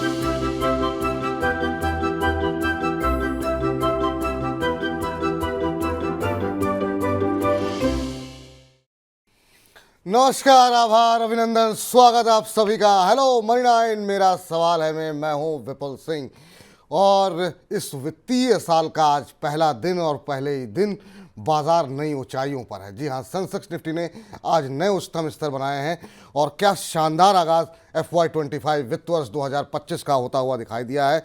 नमस्कार, आभार, अभिनंदन, स्वागत आप सभी का। हेलो मनी नाइन, मेरा सवाल है मैं हूं विपुल सिंह और इस वित्तीय साल का आज पहला दिन और पहले ही दिन बाजार नई ऊंचाइयों पर है। जी हां, सेंसेक्स निफ्टी ने आज नए उच्चतम स्तर बनाए हैं और क्या शानदार आगाज FY25 वित्त वर्ष 2025 का होता हुआ दिखाई दिया है।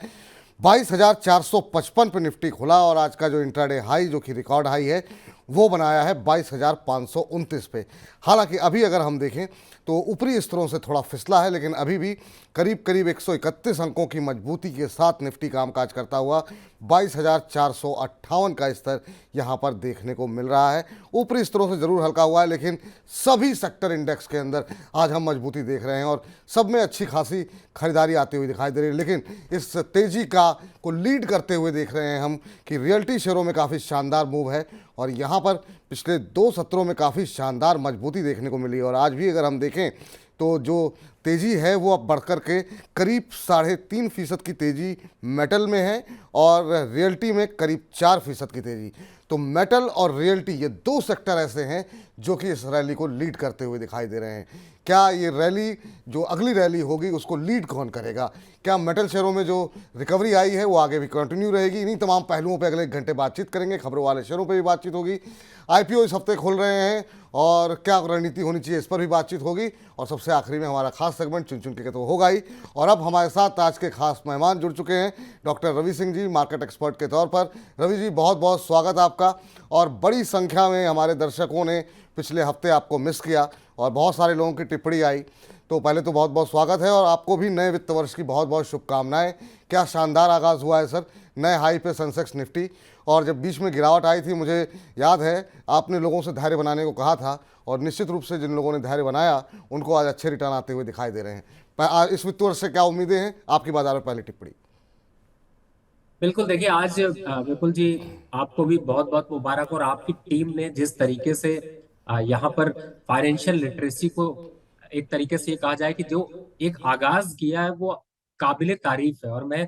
22,455 पे निफ्टी खुला और आज का जो इंट्राडे हाई, जो कि रिकॉर्ड हाई है, वो बनाया है 22,529 पे। हालांकि अभी अगर हम देखें तो ऊपरी स्तरों से थोड़ा फिसला है, लेकिन अभी भी करीब करीब 131 अंकों की मजबूती के साथ निफ्टी कामकाज करता हुआ 22,458 का स्तर यहाँ पर देखने को मिल रहा है। ऊपरी स्तरों से ज़रूर हल्का हुआ है, लेकिन सभी सेक्टर इंडेक्स के अंदर आज हम मजबूती देख रहे हैं और सब में अच्छी खासी खरीदारी आती हुई दिखाई दे रही है। लेकिन इस तेज़ी को लीड करते हुए देख रहे हैं हम कि रियल्टी शेयरों में काफ़ी शानदार मूव है और यहाँ पर पिछले 2 सत्रों में काफ़ी शानदार मजबूती देखने को मिली। और आज भी अगर हम देखें तो जो तेज़ी है वो अब बढ़कर के करीब 3.5% की तेज़ी मेटल में है और रियल्टी में करीब 4% की तेज़ी। तो मेटल और रियल्टी, ये 2 सेक्टर ऐसे हैं जो कि इस रैली को लीड करते हुए दिखाई दे रहे हैं। क्या ये रैली, जो अगली रैली होगी, उसको लीड कौन करेगा? क्या मेटल शेयरों में जो रिकवरी आई है वो आगे भी कंटिन्यू रहेगी? इन्हीं तमाम पहलुओं पे अगले 1 घंटे बातचीत करेंगे। खबरों वाले शेयरों पे भी बातचीत होगी। IPO इस हफ्ते खुल रहे हैं और क्या रणनीति होनी चाहिए, इस पर भी बातचीत होगी। और सबसे आखिरी में हमारा खास सेगमेंट चुन चुन के तो होगा ही। और अब हमारे साथ आज के खास मेहमान जुड़ चुके हैं, doctor Ravi Singh ji, market expert के तौर पर। रवि जी, बहुत बहुत स्वागत आपका। और बड़ी संख्या में हमारे दर्शकों ने पिछले हफ्ते आपको मिस किया और बहुत सारे लोगों की टिप्पणी आई, तो पहले तो बहुत बहुत स्वागत है और आपको भी नए वित्त वर्ष की बहुत बहुत शुभकामनाएं। क्या शानदार आगाज़ हुआ है सर, नए हाई पे सेंसेक्स निफ्टी। और जब बीच में गिरावट आई थी, मुझे याद है आपने लोगों से धैर्य बनाने को कहा था और निश्चित रूप से जिन लोगों ने धैर्य बनाया उनको आज अच्छे रिटर्न आते हुए दिखाई दे रहे हैं। इस वित्त वर्ष से क्या उम्मीदें हैं आपकी? बाजार में पहली टिप्पणी। बिल्कुल, देखिए आज विपुल जी, आपको भी बहुत बहुत मुबारक। और आपकी टीम ने जिस तरीके से यहाँ पर फाइनेंशियल लिटरेसी को एक तरीके से ये कहा जाए कि जो एक आगाज किया है वो काबिले तारीफ है। और मैं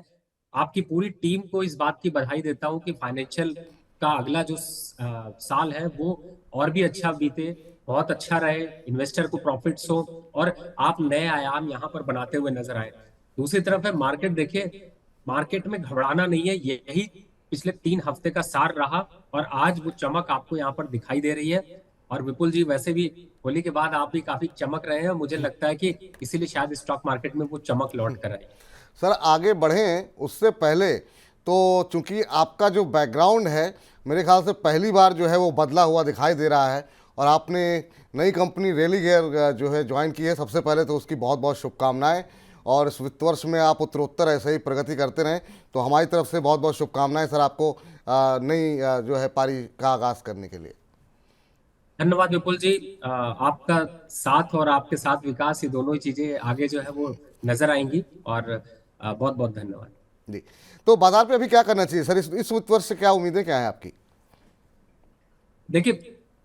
आपकी पूरी टीम को इस बात की बधाई देता हूँ कि फाइनेंशियल का अगला जो साल है वो और भी अच्छा बीते, बहुत अच्छा रहे, इन्वेस्टर को प्रॉफिट्स हो और आप नए आयाम यहाँ पर बनाते हुए नजर आए। दूसरी तरफ है मार्केट। देखिए, मार्केट में घबराना नहीं है, यही पिछले 3 हफ्ते का सार रहा और आज वो चमक आपको यहाँ पर दिखाई दे रही है। और विपुल जी, वैसे भी होली के बाद आप भी काफी चमक रहे हैं, मुझे लगता है कि इसीलिए शायद स्टॉक मार्केट में वो चमक लौट कर आई। सर आगे बढ़ें उससे पहले तो चूंकि आपका जो बैकग्राउंड है, मेरे ख्याल से पहली बार जो है वो बदला हुआ दिखाई दे रहा है और आपने नई कंपनी रेली गेयर जो है ज्वाइन की है। सबसे पहले तो उसकी बहुत बहुत शुभकामनाएं और इस वित्त वर्ष में आप उत्तरोत्तर ऐसे ही प्रगति करते रहें। तो हमारी तरफ से बहुत बहुत शुभकामनाएं सर आपको नई जो है पारी का आगाज़ करने के लिए। धन्यवाद विपुल जी। आपका साथ और आपके साथ विकास, ये दोनों ही चीजें आगे जो है वो नजर आएंगी। और बहुत बहुत धन्यवाद जी। तो बाजार पे अभी क्या करना चाहिए सर? इस वित्त वर्ष से क्या उम्मीदें क्या है आपकी? देखिए,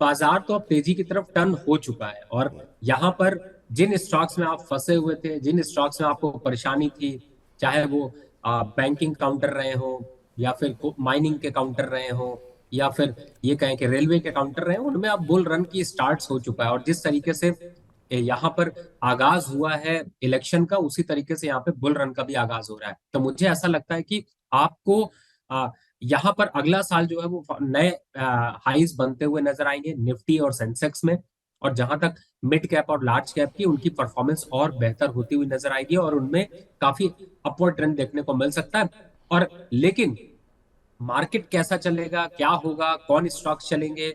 बाजार तो अब तेजी की तरफ टर्न हो चुका है और यहाँ पर जिन स्टॉक्स में आप फंसे हुए थे, जिन स्टॉक्स में आपको परेशानी थी, चाहे वो बैंकिंग काउंटर रहे हो या फिर माइनिंग के काउंटर रहे हो या फिर ये कहें कि रेलवे के काउंटर रहे हो, उनमें अब बुल रन की स्टार्ट हो चुका है। और जिस तरीके से यहाँ पर आगाज हुआ है इलेक्शन का, उसी तरीके से यहाँ पे बुल रन का भी आगाज हो रहा है। तो मुझे ऐसा लगता है कि आपको यहाँ पर अगला साल जो है वो नए हाईज बनते हुए नजर आएंगे निफ्टी और सेंसेक्स में। और जहां तक मिड कैप और लार्ज कैप की, उनकी परफॉर्मेंस और बेहतर होती हुई नजर आएगी और उनमें काफी अपवर्ड ट्रेंड देखने को मिल सकता है। और लेकिन मार्केट कैसा चलेगा, क्या होगा, कौन स्टॉक्स चलेंगे,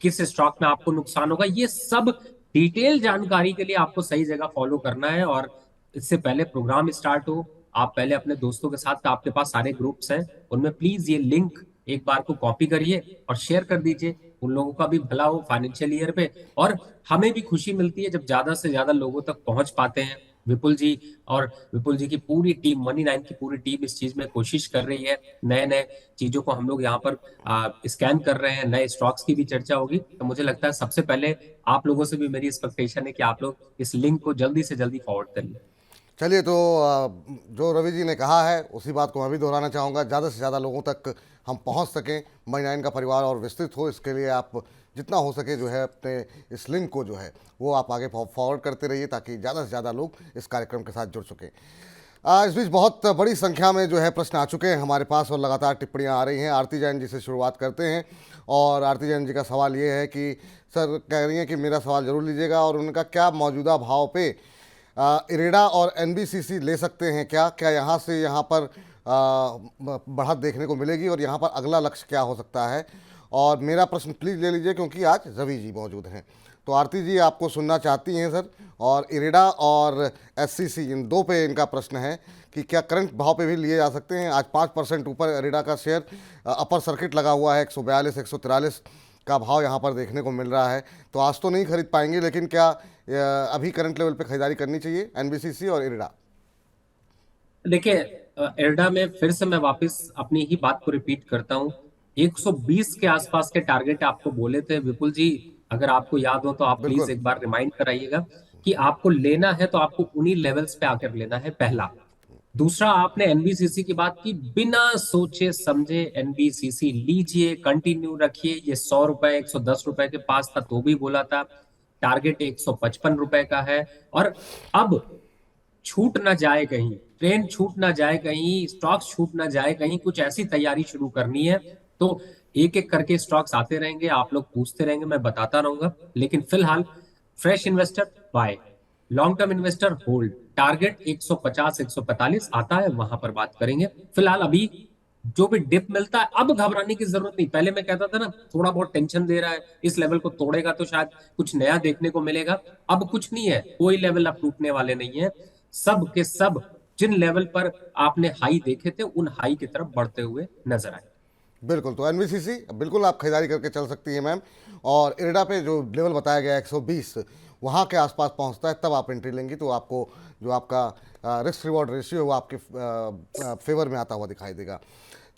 किस स्टॉक में आपको नुकसान होगा, ये सब डिटेल जानकारी के लिए आपको सही जगह फॉलो करना है। और इससे पहले प्रोग्राम स्टार्ट हो, आप पहले अपने दोस्तों के साथ, आपके पास सारे ग्रुप्स हैं, उनमें प्लीज ये लिंक एक बार को कॉपी करिए और शेयर कर दीजिए। उन लोगों का भी भला हो फाइनेंशियल ईयर पे, और हमें भी खुशी मिलती है जब ज्यादा से ज्यादा लोगों तक पहुंच पाते हैं। विपुल जी और विपुल जी की पूरी टीम, मनी नाइन की पूरी टीम इस चीज में कोशिश कर रही है। नए नए चीजों को हम लोग यहाँ पर स्कैन कर रहे हैं, नए स्टॉक्स की भी चर्चा होगी। तो मुझे लगता है सबसे पहले आप लोगों से भी मेरी एक्सपेक्टेशन है कि आप लोग इस लिंक को जल्दी से जल्दी फॉरवर्ड करिए। चलिए तो जो रवि जी ने कहा है उसी बात को मैं भी दोहराना चाहूँगा, ज़्यादा से ज़्यादा लोगों तक हम पहुँच सकें, मनी9 का परिवार और विस्तृत हो, इसके लिए आप जितना हो सके जो है अपने इस लिंक को जो है वो आप आगे फॉरवर्ड करते रहिए ताकि ज़्यादा से ज़्यादा लोग इस कार्यक्रम के साथ जुड़ सकें। इस बीच बहुत बड़ी संख्या में जो है प्रश्न आ चुके हैं हमारे पास और लगातार टिप्पणियां आ रही हैं। आरती जैन जी से शुरुआत करते हैं और आरती जैन जी का सवाल ये है कि सर कह रही हैं कि मेरा सवाल ज़रूर लीजिएगा और उनका क्या मौजूदा भाव पे इरेडा और एनबीसीसी ले सकते हैं क्या यहाँ से यहाँ पर बढ़त देखने को मिलेगी और यहाँ पर अगला लक्ष्य क्या हो सकता है। और मेरा प्रश्न प्लीज़ ले लीजिए क्योंकि आज रवि जी मौजूद हैं। तो आरती जी आपको सुनना चाहती हैं सर, और इरेडा और एससीसी इन दो पे इनका प्रश्न है कि क्या करंट भाव पे भी लिए जा सकते हैं। आज 5% ऊपर इरेडा का शेयर अपर सर्किट लगा हुआ है, 142 143 का भाव यहाँ पर देखने को मिल रहा है। तो आज तो नहीं खरीद पाएंगे, लेकिन क्या अभी करंट लेवल पे खरीदारी करनी चाहिए एनबीसीसी और इरेडा? देखिए, एर्डा में फिर से मैं वापस अपनी ही बात को रिपीट करता हूं। 120 के आसपास के टारगेट आपको बोले थे विपुल जी, अगर आपको याद हो तो आप प्लीज बिल्कुल। एक बार रिमाइंड कराइएगा कि आपको लेना है तो आपको उन्हीं लेवल्स पे आकर लेना है, पहला। दूसरा, आपने एनबीसीसी की बात की, बिना सोचे समझे एनबीसीसी लीजिए, कंटिन्यू रखिए। ये 100 रुपए 110 रुपए के पास था तो भी बोला था, टारगेट 155 रुपए का है। और अब छूट ना जाए कहीं, ट्रेन छूट ना जाए कहीं, स्टॉक्स छूट ना जाए कहीं, कुछ ऐसी तैयारी शुरू करनी है। तो एक एक करके स्टॉक्स आते रहेंगे, आप लोग पूछते रहेंगे, मैं बताता रहूंगा। लेकिन फिलहाल fresh investor buy, long term investor hold. Target 150 145 आता है, वहां पर बात करेंगे। फिलहाल अभी जो भी डिप मिलता है, अब घबराने की जरूरत नहीं। पहले मैं कहता था ना, थोड़ा बहुत टेंशन दे रहा है, इस लेवल को तोड़ेगा तो शायद कुछ नया देखने को मिलेगा। अब कुछ नहीं है, कोई लेवल अब टूटने वाले नहीं है। सब के सब जिन लेवल पर आपने हाई देखे थे, उन हाई की तरफ बढ़ते हुए नजर आए। बिल्कुल, तो एनबीसीसी बिल्कुल आप खरीदारी करके चल सकती हैं मैम। और इरेडा पे जो लेवल बताया गया 120 वहाँ के आसपास पहुँचता है तब आप एंट्री लेंगी तो आपको जो आपका रिस्क रिवॉर्ड रेशियो है वो आपके फेवर में आता हुआ दिखाई देगा।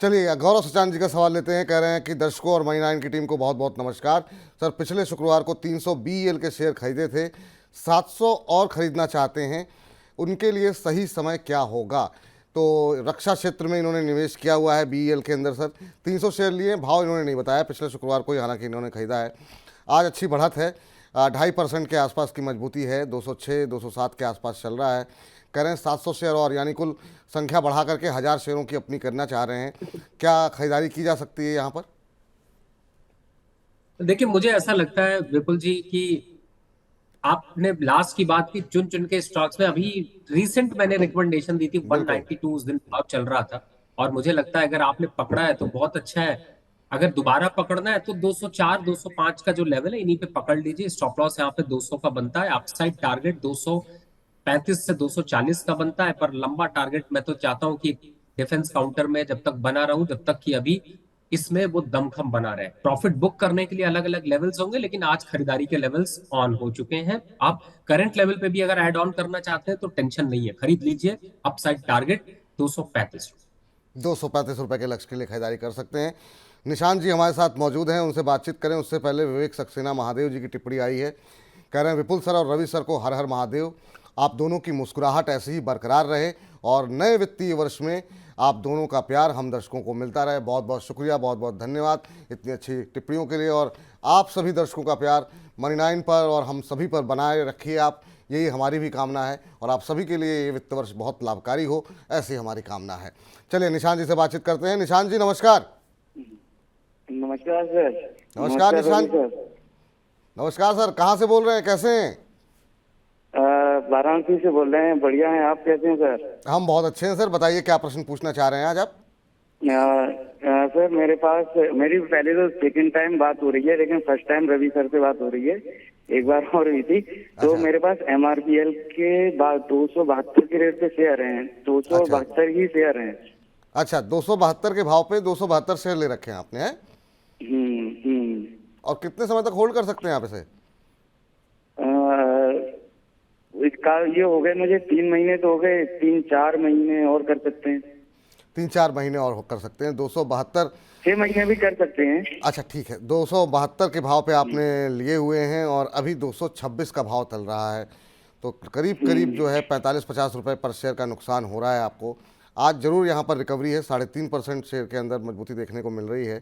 चलिए गौरव सचान जी का सवाल लेते हैं। कह रहे हैं कि दर्शकों और मनी9 की टीम को बहुत बहुत नमस्कार। सर पिछले शुक्रवार को 300 बीएल के शेयर खरीदे थे, 700 और खरीदना चाहते हैं, उनके लिए सही समय क्या होगा? तो रक्षा क्षेत्र में इन्होंने निवेश किया हुआ है बीईएल के अंदर सर। 300 शेयर लिए, भाव इन्होंने नहीं बताया पिछले शुक्रवार को, हालांकि इन्होंने खरीदा है। आज अच्छी बढ़त है, 2.5% के आसपास की मजबूती है, 206 207 के आसपास चल रहा है। कह रहे हैं 700 शेयर और, यानी कुल संख्या बढ़ा करके 1000 शेयरों की अपनी करना चाह रहे हैं। क्या खरीदारी की जा सकती है यहाँ पर? देखिए, मुझे ऐसा लगता है विपुल जी कि आपने लास्ट की बात की चुन चुन के स्टॉक्स में। अभी रिसेंट मैंने रिकमेंडेशन दी थी बिल्कुल। 192, उस दिन भाव चल रहा था। और मुझे लगता है अगर आपने पकड़ा है तो बहुत अच्छा है। अगर दोबारा पकड़ना है तो 204 205 का जो लेवल है, इन्हीं पे पकड़ लीजिए। स्टॉप लॉस यहाँ पे 200 का बनता है, अपसाइड टारगेट 235 से 240 का बनता है। पर लंबा टारगेट मैं तो चाहता हूं कि डिफेंस काउंटर में जब तक बना रहूं, जब तक कि अभी इसमें वो दमखम बना रहे। प्रॉफिट बुक करने के लिए अलग अलग लेवल्स होंगे, लेकिन आज खरीदारी के लेवल्स ऑन हो चुके हैं। आप करंट लेवल पे भी अगर ऐड ऑन करना चाहते हैं तो टेंशन नहीं है, खरीद लीजिए। Upside target 235। 235 रुपये के लक्ष्य के लिए खरीदारी कर सकते हैं। निशांत जी हमारे साथ मौजूद हैं, उनसे बातचीत करें। उससे पहले विवेक सक्सेना महादेव जी की टिप्पणी आई है। कह रहे हैं विपुल सर और रवि सर को हर हर महादेव, आप दोनों की मुस्कुराहट ऐसे ही बरकरार रहे और नए वित्तीय वर्ष में आप दोनों का प्यार हम दर्शकों को मिलता रहे। बहुत बहुत शुक्रिया, बहुत बहुत धन्यवाद इतनी अच्छी टिप्पणियों के लिए। और आप सभी दर्शकों का प्यार मनी9 पर और हम सभी पर बनाए रखिए आप, यही हमारी भी कामना है। और आप सभी के लिए ये वित्त वर्ष बहुत लाभकारी हो, ऐसी हमारी कामना है। चलिए निशांत जी से बातचीत करते हैं। निशांत जी नमस्कार। नमस्कार सर। नमस्कार निशांत। सर। नमस्कार सर, कहाँ से बोल रहे हैं, कैसे हैं? वाराणसी से बोल रहे हैं। बढ़िया हैं, आप कैसे हैं सर? हम बहुत अच्छे हैं सर। बताइए क्या प्रश्न पूछना चाह रहे हैं आज आप? सर मेरे पास, मेरी पहले तो सेकंड टाइम बात हो रही है, लेकिन फर्स्ट टाइम रवि सर से बात हो रही है। एक बार और हुई थी तो अच्छा। मेरे पास एमआरपीएल के बाद 272 के रेट पे शेयर हैं, 272 ही शेयर हैं। अच्छा, 272 के भाव पे 272 शेयर ले रखे हैं आपने, हैं? हम्म। और कितने समय तक होल्ड कर सकते हैं आप इसे? इसका ये हो गए मुझे 3 महीने तो हो गए, 3-4 महीने और कर सकते हैं। 3-4 महीने और कर सकते हैं। 272 6 महीने भी कर सकते हैं। अच्छा ठीक है, 272 के भाव पे आपने लिए हुए हैं और अभी 226 का भाव चल रहा है। तो करीब करीब जो है 45-50 रुपये पर शेयर का नुकसान हो रहा है आपको। आज ज़रूर यहाँ पर रिकवरी है, 3.5% शेयर के अंदर मजबूती देखने को मिल रही है।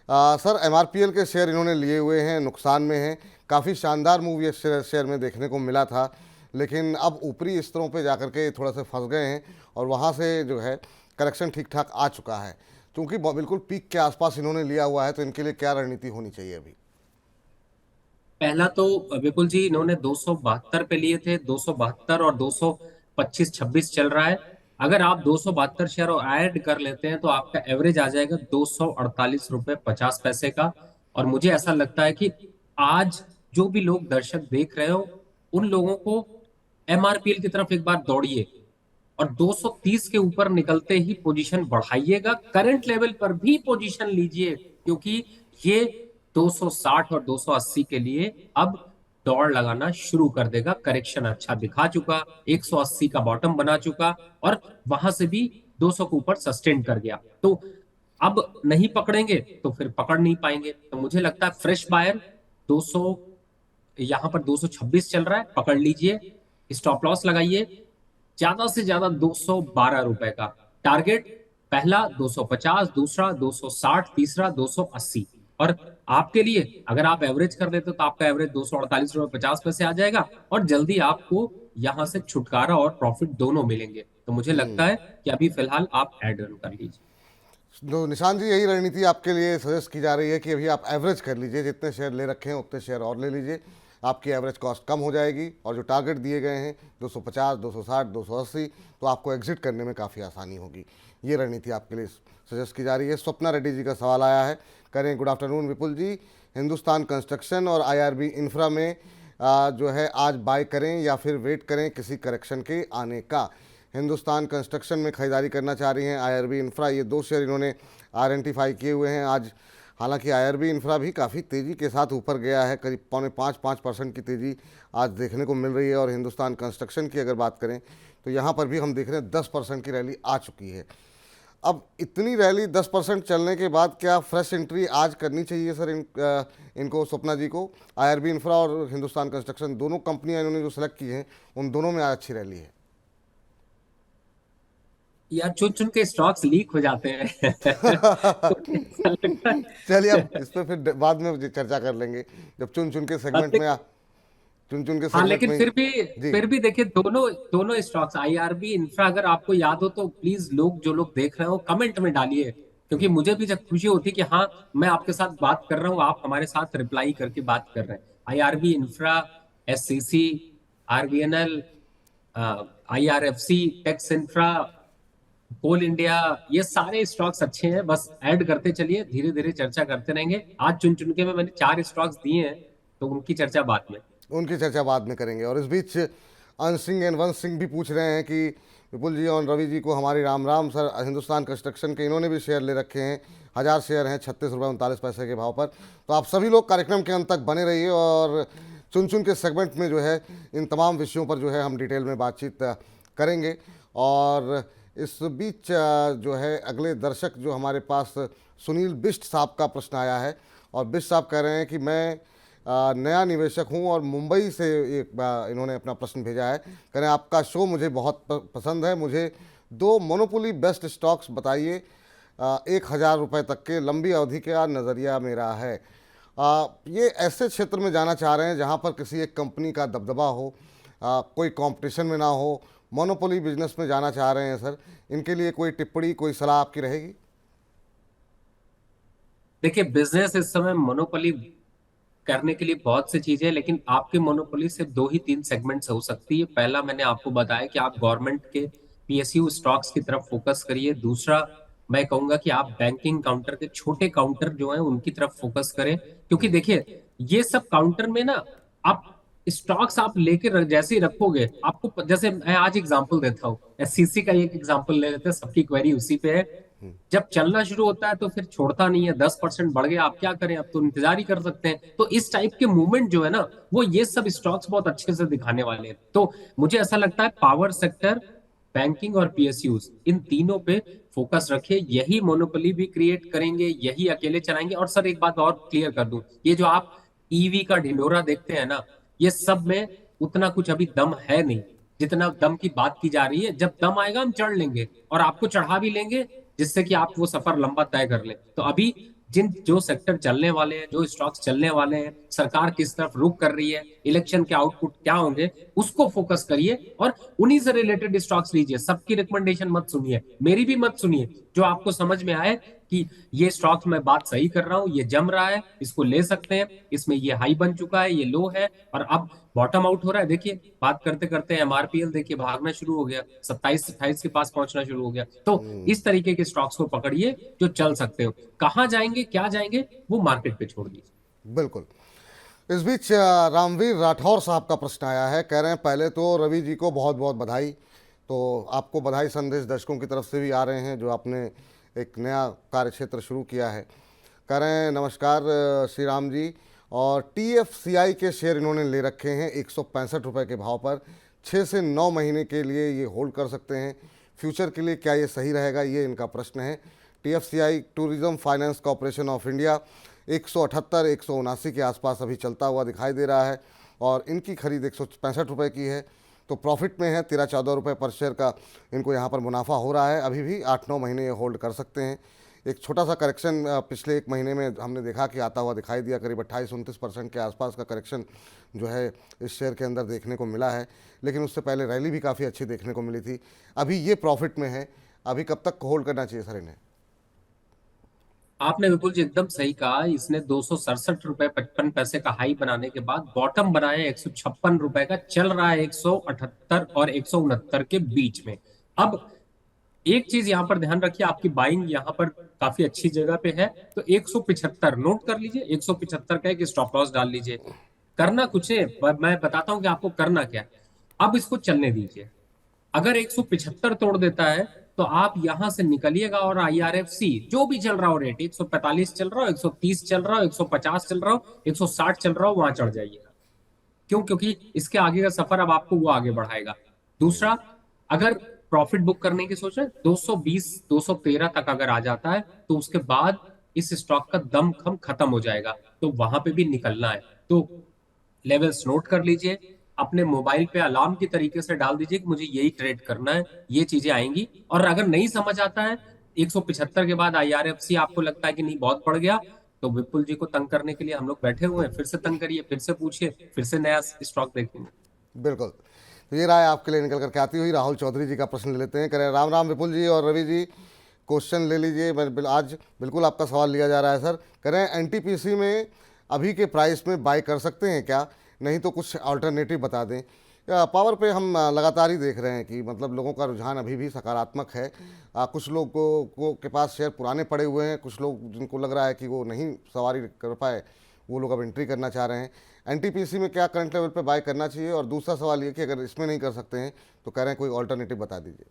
सर एमआरपीएल के शेयर इन्होंने लिए हुए हैं, नुकसान में हैं। काफ़ी शानदार मूव ये शेयर में देखने को मिला था, लेकिन अब ऊपरी स्तरों पे जाकर के थोड़ा सा फंस गए हैं और वहाँ से जो है करेक्शन ठीक ठाक आ चुका है। क्योंकि बिल्कुल पीक के आसपास इन्होंने लिया हुआ है, तो इनके लिए क्या रणनीति होनी चाहिए अभी? पहला तो विपुल जी, इन्होंने 272 पे लिए थे, 272 और 225-26 चल रहा है। अगर आप 272 शेयर और ऐड कर लेते हैं तो आपका एवरेज आ जाएगा 248 रुपए 50 पैसे का। और मुझे ऐसा लगता है कि आज जो भी लोग दर्शक देख रहे हो, उन लोगों को एमआरपीएल की तरफ एक बार दौड़िए और 230 के ऊपर निकलते ही पोजीशन बढ़ाइएगा, करंट लेवल पर भी पोजीशन लीजिए, क्योंकि ये 260 और 280 के लिए अब दौड़ लगाना शुरू कर देगा। करेक्शन अच्छा दिखा चुका, 180 का बॉटम बना चुका और वहां से भी 200 के ऊपर सस्टेन कर गया। तो अब नहीं पकड़ेंगे तो फिर पकड़ नहीं पाएंगे। तो मुझे लगता है फ्रेश बायर 200, यहां पर 226 चल रहा है, पकड़ लीजिए, स्टॉप लॉस लगाइए, ज्यादा से ज्यादा 212 रुपए का टारगेट। पहला 250, दूसरा 260, तीसरा 280। और आपके लिए अगर आप एवरेज कर लेते हो तो आपका एवरेज 248 रुपए 50 पैसे आ जाएगा और जल्दी आपको यहां से छुटकारा और प्रॉफिट दोनों मिलेंगे। तो मुझे लगता है कि अभी फिलहाल आप एड ऑन कर लीजिए। तो निशान जी, यही रणनीति आपके लिए सजेस्ट की जा रही है कि अभी आप एवरेज कर लीजिए, जितने शेयर ले रखे हैं उतने शेयर और ले लीजिए, आपकी एवरेज कॉस्ट कम हो जाएगी और जो टारगेट दिए गए हैं 250, 260, 280, तो आपको एग्जिट करने में काफ़ी आसानी होगी। ये रणनीति आपके लिए सजेस्ट की जा रही है। स्वप्ना रेड्डी जी का सवाल आया है, करें गुड आफ्टरनून विपुल जी, हिंदुस्तान कंस्ट्रक्शन और आईआरबी इंफ्रा में जो है आज बाय करें या फिर वेट करें किसी करेक्शन के आने का? हिंदुस्तान कंस्ट्रक्शन में खरीदारी करना चाह रही हैं, आईआरबी इंफ्रा, ये दो शेयर इन्होंने आइडेंटिफाई किए हुए हैं आज। हालांकि आईआरबी इंफ्रा भी काफ़ी तेज़ी के साथ ऊपर गया है, करीब 4.5% की तेज़ी आज देखने को मिल रही है। और हिंदुस्तान कंस्ट्रक्शन की अगर बात करें तो यहाँ पर भी हम देख रहे हैं 10% की रैली आ चुकी है। अब इतनी रैली 10% चलने के बाद क्या फ्रेश एंट्री आज करनी चाहिए सर इनको, स्वप्ना जी को? आईआरबी इंफ्रा और हिंदुस्तान कंस्ट्रक्शन दोनों कंपनियां इन्होंने जो सेलेक्ट की हैं, उन दोनों में आज अच्छी रैली है। यार चुन चुन के स्टॉक्स लीक हो जाते हैं। तो ऐसा लगता है। चलिए, अब इस पर फिर बाद में चर्चा कर लेंगे जब चुन चुन के सेगमेंट में चुन चुन के हाँ, सेगमेंट लेकिन में। जी, फिर भी देखिए, दोनों दोनों स्टॉक्स आईआरबी इंफ्रा, अगर आपको याद हो तो प्लीज जो लोग देख रहे हो कमेंट में डालिए, क्योंकि मुझे भी जब खुशी होती कि हाँ, मैं आपके साथ बात कर रहा हूँ, आप हमारे साथ रिप्लाई करके बात कर रहे हैं। IRB infra, SCC, RVNL, IRFC, tex infra, coal India, ये सारे स्टॉक्स अच्छे हैं। बस ऐड करते चलिए, धीरे धीरे चर्चा करते रहेंगे। आज चुन चुन के में मैंने 4 स्टॉक्स दिए हैं, तो उनकी चर्चा बाद में करेंगे। और इस बीच अंश सिंह एंड वंश सिंह भी पूछ रहे हैं कि विपुल जी और रवि जी को हमारी राम राम। सर, हिंदुस्तान कंस्ट्रक्शन के इन्होंने भी शेयर ले रखे हैं, 1000 शेयर हैं, 36 रुपये 39 पैसे के भाव पर। तो आप सभी लोग कार्यक्रम के अंत तक बने रहिए और चुन चुन के सेगमेंट में जो है इन तमाम विषयों पर जो है हम डिटेल में बातचीत करेंगे। और इस बीच जो है अगले दर्शक जो हमारे पास सुनील बिष्ट साहब का प्रश्न आया है और बिष्ट साहब कह रहे हैं कि मैं नया निवेशक हूं और मुंबई से इन्होंने अपना प्रश्न भेजा है। कह रहे हैं आपका शो मुझे बहुत पसंद है, मुझे 2 मोनोपोली बेस्ट स्टॉक्स बताइए, 1000 रुपये तक के, लंबी अवधि का नज़रिया मेरा है। ये ऐसे क्षेत्र में जाना चाह रहे हैं जहां पर किसी एक कंपनी का दबदबा हो, कोई कंपटीशन में ना हो, मोनोपोली बिजनेस में जाना चाह रहे हैं सर। इनके लिए कोई टिप्पणी, कोई सलाह आपकी रहेगी? देखिए, बिजनेस इस समय मोनोपोली करने के लिए बहुत सी चीजें, लेकिन आपके मोनोपोली से 2 ही 3 सेगमेंट से हो सकती है। पहला मैंने आपको बताया कि आप गवर्नमेंट के पीएसयू स्टॉक्स की तरफ फोकस करिए। दूसरा, मैं कहूंगा कि आप बैंकिंग काउंटर के छोटे काउंटर जो हैं उनकी तरफ फोकस करें, क्योंकि देखिए ये सब काउंटर में ना, आप स्टॉक्स आप लेके जैसे ही रखोगे, आपको जैसे मैं आज एग्जांपल देता हूँ, एससीसी का एक एग्जांपल ले लेते हैं, सबकी क्वेरी उसी पे है। जब चलना शुरू होता है तो फिर छोड़ता नहीं है, 10% बढ़ गया, आप क्या करें, अब तो इंतजार ही कर सकते हैं। तो इस टाइप के मूवमेंट जो है ना, वो ये सब स्टॉक्स बहुत अच्छे से दिखाने वाले हैं। तो मुझे ऐसा लगता है पावर सेक्टर, बैंकिंग और पीएसयूज, इन तीनों पे फोकस रखिए। यही मोनोपोली भी क्रिएट करेंगे, यही अकेले चलाएंगे। और सर, एक बात और क्लियर कर दूं, ये जो आप ईवी का ढिंडोरा देखते हैं ना, ये सब में उतना कुछ अभी दम है नहीं जितना दम की बात की जा रही है। जब दम आएगा हम चढ़ लेंगे और आपको चढ़ा भी लेंगे, जिससे कि आप वो सफर लंबा तय कर लें। तो अभी जिन जो सेक्टर चलने वाले हैं, जो स्टॉक्स चलने वाले हैं, सरकार किस तरफ रुख कर रही है, इलेक्शन के आउटपुट क्या होंगे, उसको फोकस करिए और उन्हीं से रिलेटेड स्टॉक्स लीजिए। सबकी रिकमेंडेशन मत सुनिए, मेरी भी मत सुनिए। जो आपको समझ में आए कि ये स्टॉक्स मैं बात सही कर रहा हूं, ये जम रहा है, इसको ले सकते हैं, इसमें ये हाई बन चुका है, ये लो है और अब बॉटम आउट हो रहा है। देखिए बात करते करते एमआरपीएल देखिए भागना शुरू हो गया, 27-28 के पास पहुंचना शुरू हो गया। तो इस तरीके के स्टॉक्स को पकड़िए जो चल सकते हो। कहाँ जाएंगे क्या जाएंगे वो मार्केट पे छोड़ दीजिए। बिल्कुल। इस बीच रामवीर राठौर साहब का प्रश्न आया है। कह रहे हैं पहले तो रवि जी को बहुत बहुत बधाई। तो आपको बधाई संदेश दर्शकों की तरफ से भी आ रहे हैं जो आपने एक नया कार्यक्षेत्र शुरू किया है। कह रहे हैं नमस्कार श्री राम जी, और TFCI के शेयर इन्होंने ले रखे हैं 165 रुपये के भाव पर। 6 से 9 महीने के लिए ये होल्ड कर सकते हैं। फ्यूचर के लिए क्या ये सही रहेगा, ये इनका प्रश्न है। TFCI tourism finance corporation of India 178-179 के आसपास अभी चलता हुआ दिखाई दे रहा है और इनकी खरीद 165 रुपये की है। तो प्रॉफिट में है, 13-14 रुपये पर शेयर का इनको यहाँ पर मुनाफा हो रहा है। अभी भी 8-9 महीने ये होल्ड कर सकते हैं। एक छोटा सा करेक्शन पिछले एक महीने में हमने देखा कि आता हुआ दिखाई दिया, करीब 28-29% के आसपास का करेक्शन जो है इस शेयर के अंदर देखने को मिला है। लेकिन उससे पहले रैली भी काफ़ी अच्छी देखने को मिली थी। अभी ये प्रॉफिट में है, अभी कब तक होल्ड करना चाहिए सर इन्हें? आपने विपुल जी एकदम सही कहा। इसने 267 रुपए 55 पैसे का हाई बनाने के बाद बॉटम बनाया 156 रुपए का, चल रहा है 178 और 169 के बीच में। अब एक चीज यहाँ पर ध्यान रखिए, आपकी बाइंग यहाँ पर काफी अच्छी जगह पे है। तो 175 नोट कर लीजिए, 175 का एक स्टॉप लॉस डाल लीजिए। करना कुछ है, मैं बताता हूँ कि आपको करना क्या है। अब इसको चलने दीजिए। अगर 175 तोड़ देता है तो आप यहां से निकलिएगा और IRFC जो भी चल रहा हो रेट, 145 चल रहा हो, 130 चल रहा हो, 150 चल रहा हो, 160 चल रहा हो, वहां चढ़ जाइएगा। क्यों? क्योंकि इसके आगे का सफर अब आपको वो आगे बढ़ाएगा। दूसरा, अगर प्रॉफिट बुक करने की सोच रहे हैं, 220 213 तक अगर आ जाता है तो उसके बाद इस स्टॉक का दम खम खत्म हो जाएगा, तो वहां पे भी निकलना है। तो लेवल्स नोट कर लीजिए, अपने मोबाइल पे अलार्म की तरीके से डाल दीजिए कि मुझे यही ट्रेड करना है, ये चीजें आएंगी। और अगर नहीं समझ आता है 175 के बाद IRFC आपको लगता है कि नहीं बहुत बढ़ गया, तो विपुल जी को तंग करने के लिए हम लोग बैठे हुए हैं। फिर से तंग करिए, फिर से पूछिए, फिर से नया स्टॉक देखेंगे। बिल्कुल। तो ये राय आपके लिए निकल करके आती हुई। राहुल चौधरी जी का प्रश्न ले लेते हैं। कह रहे हैं राम राम विपुल जी और रवि जी, क्वेश्चन ले लीजिए। आज बिल्कुल आपका सवाल लिया जा रहा है सर। कह रहे हैं NTPC में अभी के प्राइस में बाय कर सकते हैं क्या? नहीं तो कुछ अल्टरनेटिव बता दें। पावर पे हम लगातार ही देख रहे हैं कि मतलब लोगों का रुझान अभी भी सकारात्मक है। कुछ लोगों को के पास शेयर पुराने पड़े हुए हैं, कुछ लोग जिनको लग रहा है कि वो नहीं सवारी कर पाए, वो लोग अब एंट्री करना चाह रहे हैं। NTPC में क्या करंट लेवल पे बाय करना चाहिए? और दूसरा सवाल ये कि अगर इसमें नहीं कर सकते हैं तो कह रहे हैं कोई ऑल्टरनेटिव बता दीजिए।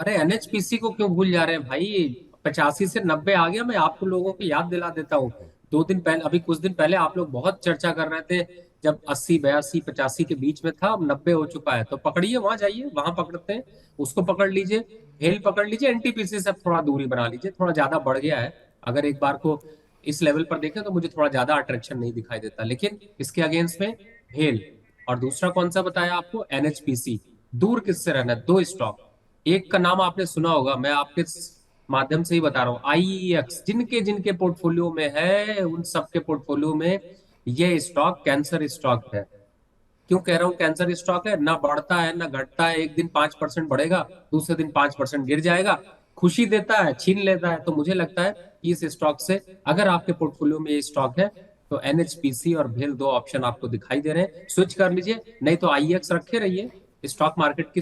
अरे NHPC को क्यों भूल जा रहे हैं भाई? 85 से 90 आ गया। मैं आपको लोगों को याद दिला देता हूँ। 2 दिन पहले, अभी कुछ दिन पहले आप लोग बहुत चर्चा कर रहे थे जब 80 82 85 के बीच में था, अब 90 हो चुका है। तो पकड़िए, वहां जाइए, वहां पकड़ते हैं, उसको पकड़ लीजिए। हेल पकड़ लीजिए, NTPC से थोड़ा दूरी बना लीजिए, थोड़ा ज्यादा बढ़ गया है। अगर एक बार को इस लेवल पर देखें तो मुझे थोड़ा ज्यादा अट्रैक्शन नहीं दिखाई देता, लेकिन इसके अगेंस्ट में हेल। और दूसरा कौन सा बताया आपको? NHPC। दूर किससे रहना है? 2 स्टॉक। एक का नाम आपने सुना होगा, मैं आपके माध्यम से ही बता रहा हूँ, IEX। जिनके जिनके पोर्टफोलियो में है उन सबके पोर्टफोलियो में ये स्टॉक कैंसर स्टॉक है। क्यों कह रहा हूँ कैंसर स्टॉक है? ना बढ़ता है ना घटता है। एक दिन 5% बढ़ेगा, दूसरे दिन 5% गिर जाएगा। खुशी देता है, छीन लेता है। तो मुझे लगता है कि इस स्टॉक से, अगर आपके पोर्टफोलियो में ये स्टॉक है, तो NHPC और भेल 2 ऑप्शन आपको दिखाई दे रहे हैं, स्विच कर लीजिए। नहीं तो IEX रखे रहिए। स्टॉक मार्केट की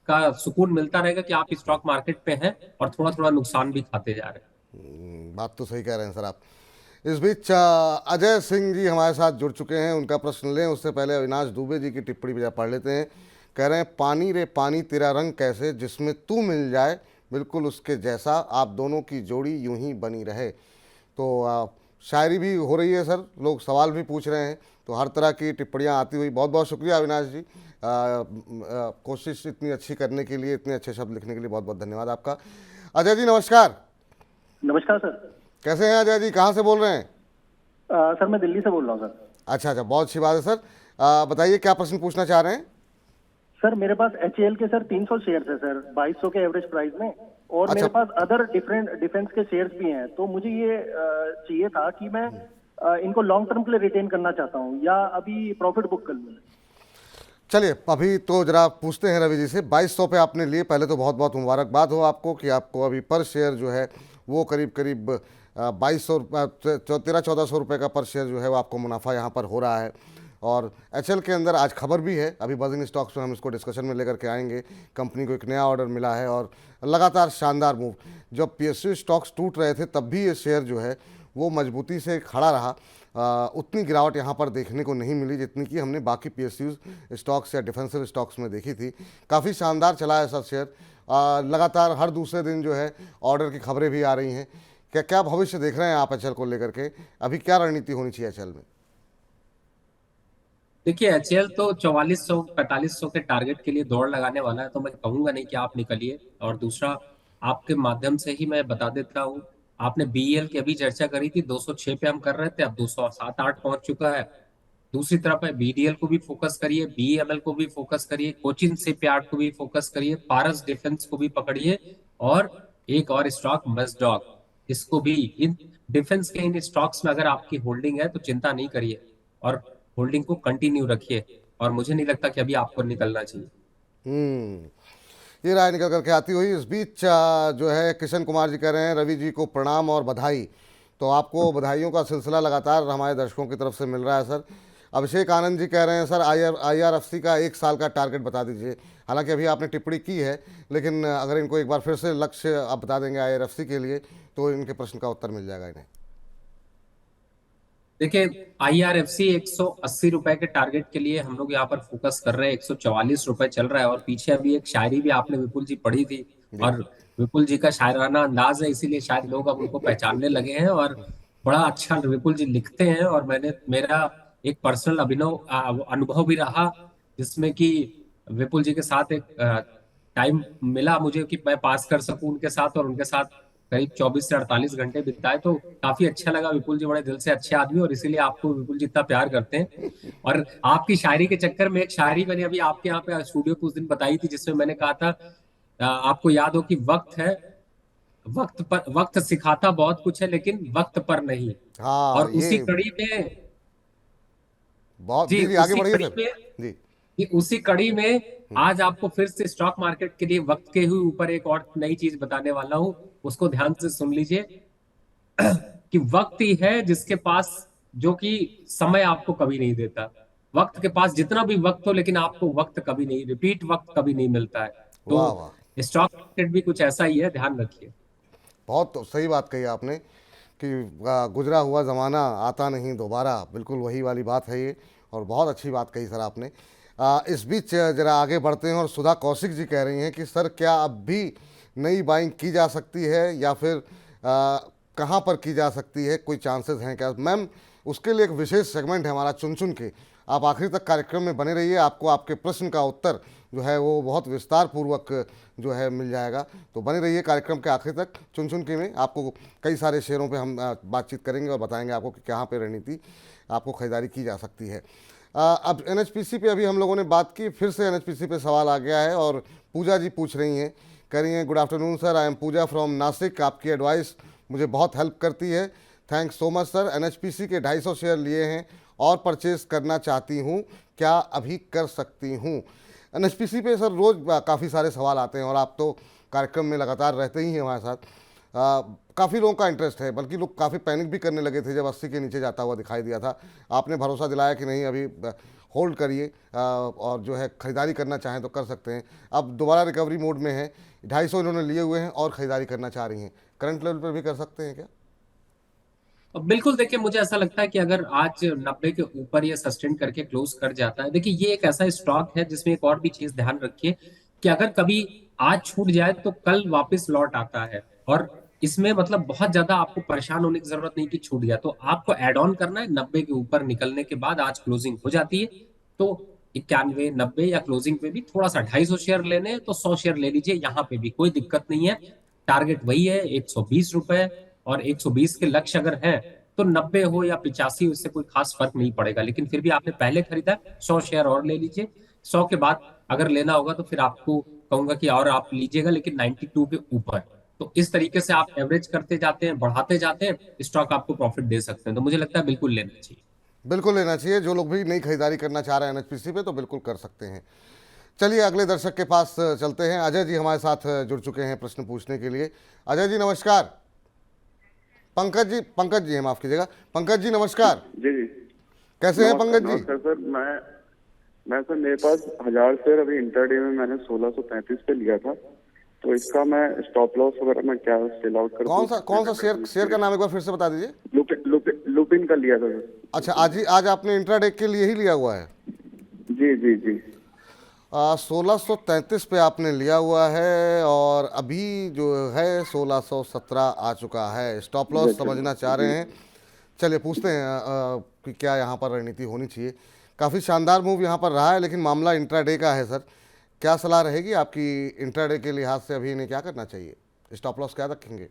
का सुकून मिलता रहेगा कि आप स्टॉक मार्केट पे हैं और थोड़ा थोड़ा नुकसान भी खाते जा रहे हैं। बात तो सही कह रहे हैं सर आप। इस बीच अजय सिंह जी हमारे साथ जुड़ चुके हैं, उनका प्रश्न लें उससे पहले अविनाश दुबे जी की टिप्पणी भी पढ़ लेते हैं। कह रहे हैं पानी रे पानी तेरा रंग कैसे, जिसमें तू मिल जाए बिल्कुल उसके जैसा, आप दोनों की जोड़ी यूं ही बनी रहे। तो शायरी भी हो रही है सर, लोग सवाल भी पूछ रहे हैं, तो हर तरह की टिप्पणियाँ आती हुई। बहुत बहुत शुक्रिया अविनाश जी, कोशिश इतनी अच्छी करने के लिए, इतने अच्छे शब्द लिखने के लिए बहुत बहुत धन्यवाद आपका। अजय जी नमस्कार। नमस्कार सर। कैसे हैं अजय जी, कहाँ से बोल रहे हैं? सर मैं दिल्ली से बोल रहा हूँ सर। अच्छा, बहुत अच्छी बात है सर। बताइए क्या प्रश्न पूछना चाह रहे हैं। सर मेरे पास HAL के सर 300 शेयर्स है सर 2200 के एवरेज प्राइस में, और अच्छा। मेरे पास अदर डिफरेंट डिफेंस के शेयर्स भी हैं। तो मुझे ये चाहिए था कि मैं इनको लॉन्ग टर्म के लिए रिटेन करना चाहता हूँ या अभी प्रॉफिट बुक कर लूँ। चलिए अभी तो जरा पूछते हैं रवि जी से। 2200 पे आपने लिए, पहले तो बहुत बहुत मुबारकबाद हो आपको कि आपको अभी पर शेयर जो है वो करीब करीब 2200 1300-1400 रुपये का पर शेयर जो है वो आपको मुनाफा यहाँ पर हो रहा है। और HL के अंदर आज खबर भी है, अभी बजिंग स्टॉक्स में हम इसको डिस्कशन में लेकर के आएंगे। कंपनी को एक नया ऑर्डर मिला है और लगातार शानदार मूव। जब PSU स्टॉक्स टूट रहे थे तब भी ये शेयर जो है वो मजबूती से खड़ा रहा। उतनी गिरावट यहाँ पर देखने को नहीं मिली जितनी कि हमने बाकी PSU स्टॉक्स या डिफेंसिव स्टॉक्स में देखी थी। काफ़ी शानदार चला है सर शेयर। लगातार हर दूसरे दिन जो है ऑर्डर की खबरें भी आ रही हैं। क्या क्या भविष्य देख रहे हैं आप HL को लेकर के? अभी क्या रणनीति होनी चाहिए HL में? देखिए HAL तो 4400-4500 के टारगेट के लिए दौड़ लगाने वाला है, तो मैं कहूंगा नहीं कि आप निकलिए। और दूसरा, आपके माध्यम से ही मैं बता देता हूँ, आपने BEL की अभी चर्चा करी थी, 206 पे हम कर रहे थे, अब 207-8 पहुंच चुका है। दूसरी तरफ है BDL को भी फोकस करिए, BEML को भी फोकस करिए, कोचिन शिपयार्ड को भी फोकस करिए, पारस डिफेंस को भी पकड़िए, और एक और स्टॉक मस्डॉक, इसको भी। इन डिफेंस के इन स्टॉक्स में अगर आपकी होल्डिंग है तो चिंता नहीं करिए और होल्डिंग को कंटिन्यू रखिए, और मुझे नहीं लगता कि अभी आपको निकलना चाहिए। ये राय निकल करके आती हुई। इस बीच जो है किशन कुमार जी कह रहे हैं रवि जी को प्रणाम और बधाई। तो आपको बधाइयों का सिलसिला लगातार हमारे दर्शकों की तरफ से मिल रहा है सर। अभिषेक आनंद जी कह रहे हैं सर IRFC का 1 साल का टारगेट बता दीजिए। हालांकि अभी आपने टिप्पणी की है, लेकिन अगर इनको एक बार फिर से लक्ष्य आप बता देंगे IRFC के लिए तो इनके प्रश्न का उत्तर मिल जाएगा इन्हें। देखिए IRFC 180 रुपए के टारगेट के लिए हम लोग यहाँ पर फोकस कर रहे हैं। 144 रुपए चल रहा है, और पीछे अभी एक शायरी भी आपने विपुल जी पढ़ी थी, और विपुल जी का शायराना अंदाज है, इसीलिए शायद लोग अब उनको पहचानने लगे हैं, और बड़ा अच्छा विपुल जी लिखते हैं। और मेरा एक पर्सनल अनुभव भी रहा, जिसमें कि विपुल जी के साथ एक टाइम मिला मुझे कि मैं पास कर सकूं उनके साथ, और उनके साथ करीब 24 से 48 घंटे बिताए, तो काफी अच्छा लगा। विपुल जी बड़े दिल से अच्छे आदमी, और इसीलिए आपको विपुल जी इतना प्यार करते हैं। और आपकी शायरी के चक्कर में एक शायरी मैंने अभी आपके यहाँ पे स्टूडियो पे उस दिन बताई थी, जिसमें मैंने कहा था, आपको याद हो कि वक्त है, वक्त सिखाता बहुत कुछ है, लेकिन वक्त पर नहीं। हाँ और उसी कड़ी में, बहुत जी जी आगे उसी बढ़िए कड़ी सर में जी। कि उसी कड़ी में आज आपको फिर से स्टॉक मार्केट के लिए वक्त के ही ऊपर एक और नई चीज बताने वाला हूं, उसको ध्यान से सुन लीजिए। कि वक्त ही है जिसके पास, जो कि समय आपको कभी नहीं देता। वक्त के पास जितना भी वक्त हो, लेकिन आपको वक्त कभी नहीं, रिपीट वक्त कभी नहीं मिलता है। वाह वाह, तो स्टॉक मार्केट भी कुछ ऐसा ही है, ध्यान रखिए। बहुत तो सही बात कही आपने कि गुजरा हुआ ज़माना आता नहीं दोबारा, बिल्कुल वही वाली बात है ये, और बहुत अच्छी बात कही सर आपने। इस बीच ज़रा आगे बढ़ते हैं और सुधा कौशिक जी कह रही हैं कि सर क्या अब भी नई बाइंग की जा सकती है या फिर कहाँ पर की जा सकती है, कोई चांसेस हैं क्या? मैम उसके लिए एक विशेष सेगमेंट है हमारा चुन चुन के, आप आखिरी तक कार्यक्रम में बने रहिए, आपको आपके प्रश्न का उत्तर जो है वो बहुत विस्तार पूर्वक जो है मिल जाएगा। तो बने रहिए कार्यक्रम के आखिरी तक। चुन चुन के में आपको कई सारे शेयरों पे हम बातचीत करेंगे और बताएंगे आपको कि कहाँ पे रणनीति आपको खरीदारी की जा सकती है। अब NHPC पे अभी हम लोगों ने बात की, फिर से NHPC पे सवाल आ गया है और पूजा जी पूछ रही हैं, कह रही हैं good afternoon sir, I am Pooja from Nashik, आपकी एडवाइस मुझे बहुत हेल्प करती है, thanks so much sir. NHPC के 250 शेयर लिए हैं और परचेज करना चाहती हूँ, क्या अभी कर सकती हूँ? NHPC पे सर रोज़ काफ़ी सारे सवाल आते हैं और आप तो कार्यक्रम में लगातार रहते ही हैं हमारे साथ। काफ़ी लोगों का इंटरेस्ट है, बल्कि लोग काफ़ी पैनिक भी करने लगे थे जब 80 के नीचे जाता हुआ दिखाई दिया था। आपने भरोसा दिलाया कि नहीं अभी होल्ड करिए और जो है ख़रीदारी करना चाहें तो कर सकते हैं। अब दोबारा रिकवरी मोड में है, 250 इन्होंने लिए हुए हैं और ख़रीदारी करना चाह रही हैं, करंट लेवल पर भी कर सकते हैं क्या? बिल्कुल, देखिए मुझे ऐसा लगता है कि अगर आज 90 के ऊपर ये सस्टेन करके क्लोज कर जाता है, देखिए ये एक ऐसा स्टॉक है जिसमें एक और भी चीज ध्यान रखिए कि अगर कभी आज छूट जाए तो कल वापस लौट आता है, और इसमें मतलब बहुत ज्यादा आपको परेशान होने की जरूरत नहीं कि छूट गया। तो आपको एड ऑन करना है, 90 के ऊपर निकलने के बाद आज क्लोजिंग हो जाती है तो 91, 90 या क्लोजिंग पे भी थोड़ा सा 250 शेयर लेने हैं तो 100 शेयर ले लीजिए, यहाँ पे भी कोई दिक्कत नहीं है। टारगेट वही है 120 रुपए, और 120 के लक्ष्य अगर है तो 90 हो या 85, उससे कोई खास फर्क नहीं पड़ेगा। लेकिन फिर भी आपने पहले खरीदा, 100 शेयर और ले लीजिए। 100 के बाद अगर लेना होगा तो फिर आपको कहूंगा कि और आप लीजिएगा, लेकिन 92 के ऊपर। तो इस तरीके से आप एवरेज करते जाते हैं, बढ़ाते जाते हैं, स्टॉक आपको प्रॉफिट दे सकते हैं। तो मुझे लगता है बिल्कुल लेना चाहिए। बिल्कुल लेना चाहिए। जो लोग भी नई खरीदारी करना चाह रहे हैं एनएचपीसी पे, तो बिल्कुल कर सकते हैं। चलिए अगले दर्शक के पास चलते हैं। अजय जी हमारे साथ जुड़ चुके हैं प्रश्न पूछने के लिए। अजय जी नमस्कार। पंकज जी हैं, माफ कीजिएगा। पंकज जी नमस्कार। जी जी। कैसे हैं पंकज जी? नमस्कार सर। मैं सर, मेरे पास 1000 शेयर अभी इंटरडे में मैंने 1635 पे लिया था, तो इसका मैं स्टॉप लॉस वगैरह मैं क्या सेल आउट कर कौन सा शेयर का नाम एक बार फिर से बता दीजिए। लुपिन का लिया था सर। अच्छा, आज आपने इंट्राडे के लिए ही लिया हुआ है? जी जी जी। 1633 पे आपने लिया हुआ है और अभी जो है 1617 आ चुका है। स्टॉप लॉस समझना चाह रहे हैं। चलिए पूछते हैं कि क्या यहाँ पर रणनीति होनी चाहिए। काफ़ी शानदार मूव यहाँ पर रहा है, लेकिन मामला इंट्राडे का है सर। क्या सलाह रहेगी आपकी इंट्राडे के लिहाज से? अभी इन्हें क्या करना चाहिए? स्टॉप लॉस क्या रखेंगे?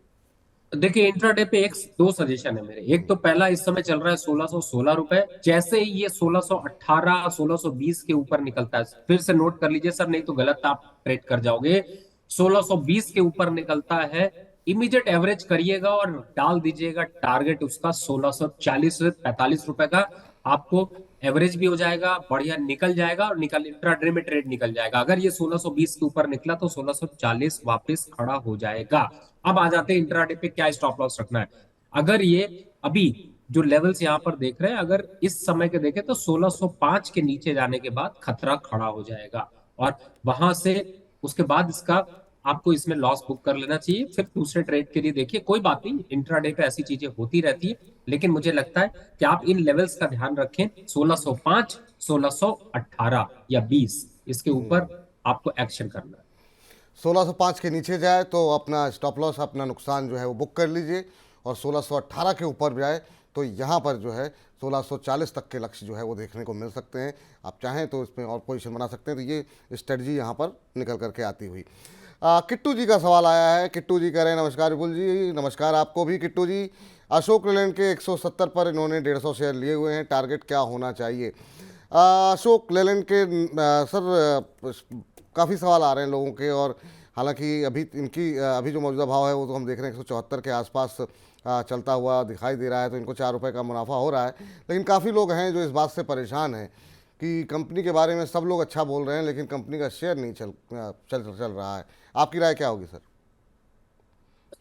देखिए, इंट्राडे पे एक दो सजेशन है मेरे। एक तो पहला, इस समय चल रहा है 1616 रुपए। जैसे ही ये 1618 1620 के ऊपर निकलता है, फिर से नोट कर लीजिए सर, नहीं तो गलत आप ट्रेड कर जाओगे। 1620 के ऊपर निकलता है, इमीडिएट एवरेज करिएगा और डाल दीजिएगा टारगेट उसका 1640 से 45 रुपए का। आपको एवरेज भी हो जाएगा, बढ़िया निकल जाएगा और निकल इंट्राडे में ट्रेड निकल जाएगा। अगर ये 1620 के ऊपर निकला तो 1640 वापस खड़ा हो जाएगा। अब आ जाते हैं इंट्राडे पे क्या स्टॉप लॉस रखना है। अगर ये अभी जो लेवल्स यहाँ पर देख रहे हैं, अगर इस समय के देखें तो 1605 के नीचे जाने के बाद खतरा खड़ा हो जाएगा, और वहां से उसके बाद इसका आपको इसमें लॉस बुक कर लेना चाहिए। फिर दूसरे ट्रेड के लिए देखिए, कोई बात नहीं, इंट्राडे पे ऐसी चीजें होती रहती है। लेकिन मुझे लगता है कि आप इन लेवल्स का ध्यान रखें। 1605, 1618 या 20, इसके ऊपर आपको एक्शन करना है। 1605 के नीचे जाए तो अपना स्टॉप लॉस, अपना नुकसान जो है वो बुक कर लीजिए, और 1618 के ऊपर जाए तो यहाँ पर जो है 1640 तक के लक्ष्य जो है वो देखने को मिल सकते हैं। आप चाहें तो इसमें और पोजीशन बना सकते हैं। तो ये स्ट्रेटजी यहाँ पर निकल करके आती हुई। किट्टू जी का सवाल आया है। किट्टू जी कह रहे हैं, नमस्कार विपुल जी। नमस्कार आपको भी किट्टू जी। अशोक लेलैंड के 170 पर इन्होंने 150 शेयर लिए हुए हैं। टारगेट क्या होना चाहिए? अशोक लेलैंड के सर काफ़ी सवाल आ रहे हैं लोगों के, और हालांकि अभी जो मौजूदा भाव है वो तो हम देख रहे हैं 174 के आसपास चलता हुआ दिखाई दे रहा है। तो इनको 4 रुपये का मुनाफा हो रहा है। लेकिन काफ़ी लोग हैं जो इस बात से परेशान हैं कि कंपनी के बारे में सब लोग अच्छा बोल रहे हैं, लेकिन कंपनी का शेयर नहीं चल रहा है। आपकी राय क्या होगी सर?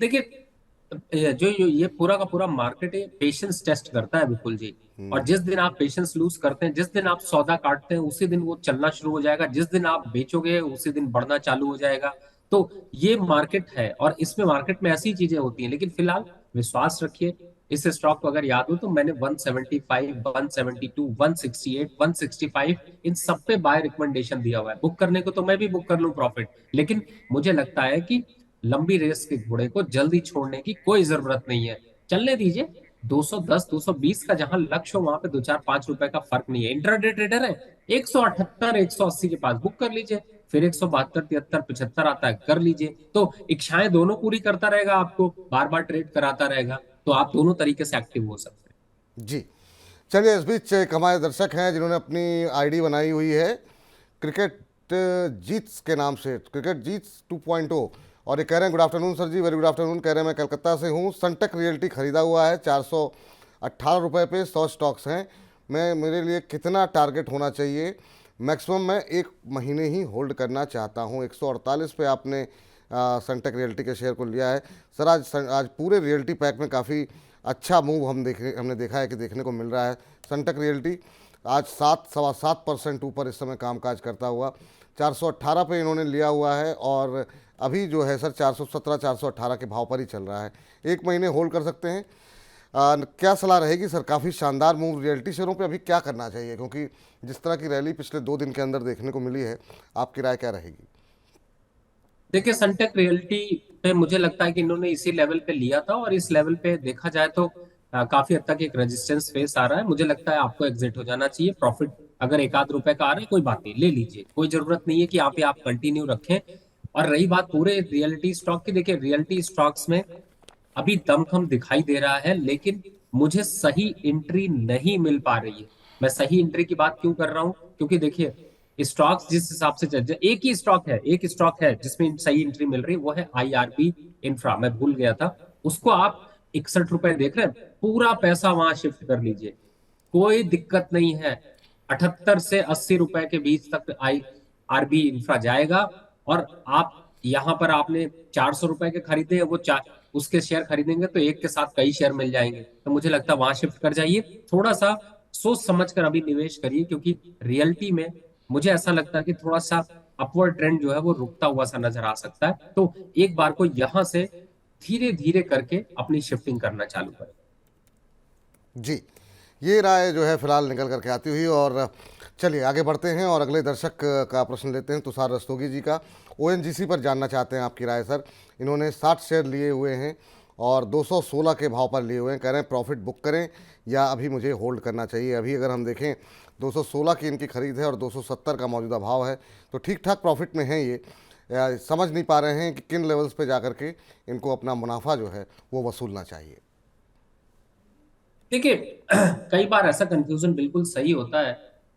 देखिए, जो ये पूरा का पूरा मार्केट है, पेशेंस टेस्ट करता है विपुल जी। और जिस दिन आप पेशेंस लूज करते हैं, जिस दिन आप सौदा काटते हैं, उसी दिन वो चलना शुरू हो जाएगा। जिस दिन आप बेचोगे उसी दिन बढ़ना चालू हो जाएगा। तो ये मार्केट है, और इसमें मार्केट में ऐसी चीजें होती हैं। लेकिन फिलहाल विश्वास रखिए। इस स्टॉक को अगर याद हो तो मैंने 175, 172, 168, 165 इन सब पे बाय रिकमेंडेशन दिया हुआ है। बुक करने को तो मैं भी बुक कर लूं प्रॉफिट, लेकिन मुझे लगता है कि लंबी रेस के घोड़े को जल्दी छोड़ने की कोई जरूरत नहीं है। चलने दीजिए। 210, 220 का जहां लक्ष्य हो वहां पे 2-4-5 रुपए का फर्क नहीं है। इंट्राडे ट्रेडर है, 178, 180 के पास बुक कर लीजिए। फिर 172, 73, 75 आता है, कर लीजिए। तो इच्छाएं दोनों पूरी करता रहेगा, आपको बार बार ट्रेड कराता रहेगा। तो आप दोनों तरीके से एक्टिव हो सकते हैं। जी चलिए, इस बीच एक हमारे दर्शक हैं जिन्होंने अपनी आईडी बनाई हुई है क्रिकेट जीट्स के नाम से, क्रिकेट जीट्स 2.0, और ये कह रहे हैं, गुड आफ्टरनून सर जी, वेरी गुड आफ्टरनून। कह रहे हैं मैं कलकत्ता से हूँ, सनटेक रियल्टी खरीदा हुआ है 418 रुपये पे 100 स्टॉक्स हैं। मेरे लिए कितना टारगेट होना चाहिए? मैक्सिमम मैं 1 महीने ही होल्ड करना चाहता हूँ। 148 पे आपने सनटेक रियल्टी के शेयर को लिया है सर। आज पूरे रियल्टी पैक में काफ़ी अच्छा मूव हमने देखा है कि देखने को मिल रहा है। सनटेक रियल्टी आज 7-7.25% ऊपर इस समय कामकाज करता हुआ 418 पे इन्होंने लिया हुआ है, और अभी जो है सर 417, 418 के भाव पर ही चल रहा है। 1 महीने होल्ड कर सकते हैं। क्या सलाह रहेगी सर? काफ़ी शानदार मूव रियल्टी शेयरों पे अभी क्या करना चाहिए, क्योंकि जिस तरह की रैली पिछले 2 दिन के अंदर देखने को मिली है, आपकी राय क्या रहेगी? देखिए, सनटेक रियल्टी पे मुझे लगता है कि इन्होंने इसी लेवल पे लिया था, और इस लेवल पे देखा जाए तो काफी हद तक एक रेजिस्टेंस फेस आ रहा है। मुझे लगता है आपको एग्जिट हो जाना चाहिए। प्रॉफिट अगर 1-8 रुपए का आ रहा है, कोई बात नहीं, ले लीजिए। कोई जरूरत नहीं है कि यहाँ पे आप कंटिन्यू रखें। और रही बात पूरे रियल्टी स्टॉक की, देखिए रियल्टी स्टॉक्स में अभी दमखम दिखाई दे रहा है, लेकिन मुझे सही एंट्री नहीं मिल पा रही है। मैं सही एंट्री की बात क्यों कर रहा हूं? क्योंकि देखिए स्टॉक्स जिस हिसाब से चल एक ही स्टॉक है जिसमें सही एंट्री मिल रही है, वो है आईआरबी इंफ्रा। मैं भूल गया था उसको। आप 61 रुपए देख रहे हैं, पूरा पैसा वहां शिफ्ट कर लीजिए, कोई दिक्कत नहीं है। 78 से 80 रुपए के बीच तक आई आरबी इंफ्रा जाएगा। और आप यहां पर आपने 400 रुपए के खरीदे हैं, वो उसके शेयर खरीदेंगे तो एक के साथ कई शेयर मिल जाएंगे। तो मुझे लगता है वहां शिफ्ट कर जाइए। थोड़ा सा सोच समझ कर अभी निवेश करिए, क्योंकि रियलिटी में मुझे ऐसा लगता है कि थोड़ा सा अपवर्ड ट्रेंड जो है वो रुकता हुआ सा नजर आ सकता है। तो एक बार को यहां से धीरे धीरे करके अपनी शिफ्टिंग करना चालू करें। जी, ये राय जो है फिलहाल निकल करके आती हुई। और चलिए आगे बढ़ते हैं और अगले दर्शक का प्रश्न लेते हैं। तुषार रस्तोगी जी का ओएनजीसी पर जानना चाहते हैं आपकी राय सर। इन्होंने 60 शेयर लिए हुए हैं और 216 के भाव पर लिए हुए हैं। कह रहे हैं प्रॉफिट बुक करें या अभी मुझे होल्ड करना चाहिए। अभी अगर हम देखें 216 की इनकी खरीद है और 270 का मौजूदा भाव है, तो ठीक ठाक प्रॉफिट में है ये। समझ नहीं पा रहे हैं कि किन लेवल्स पे जाकर के इनको अपना मुनाफा जो है वो वसूलना चाहिए। देखिए कई बार ऐसा कंफ्यूजन बिल्कुल सही होता है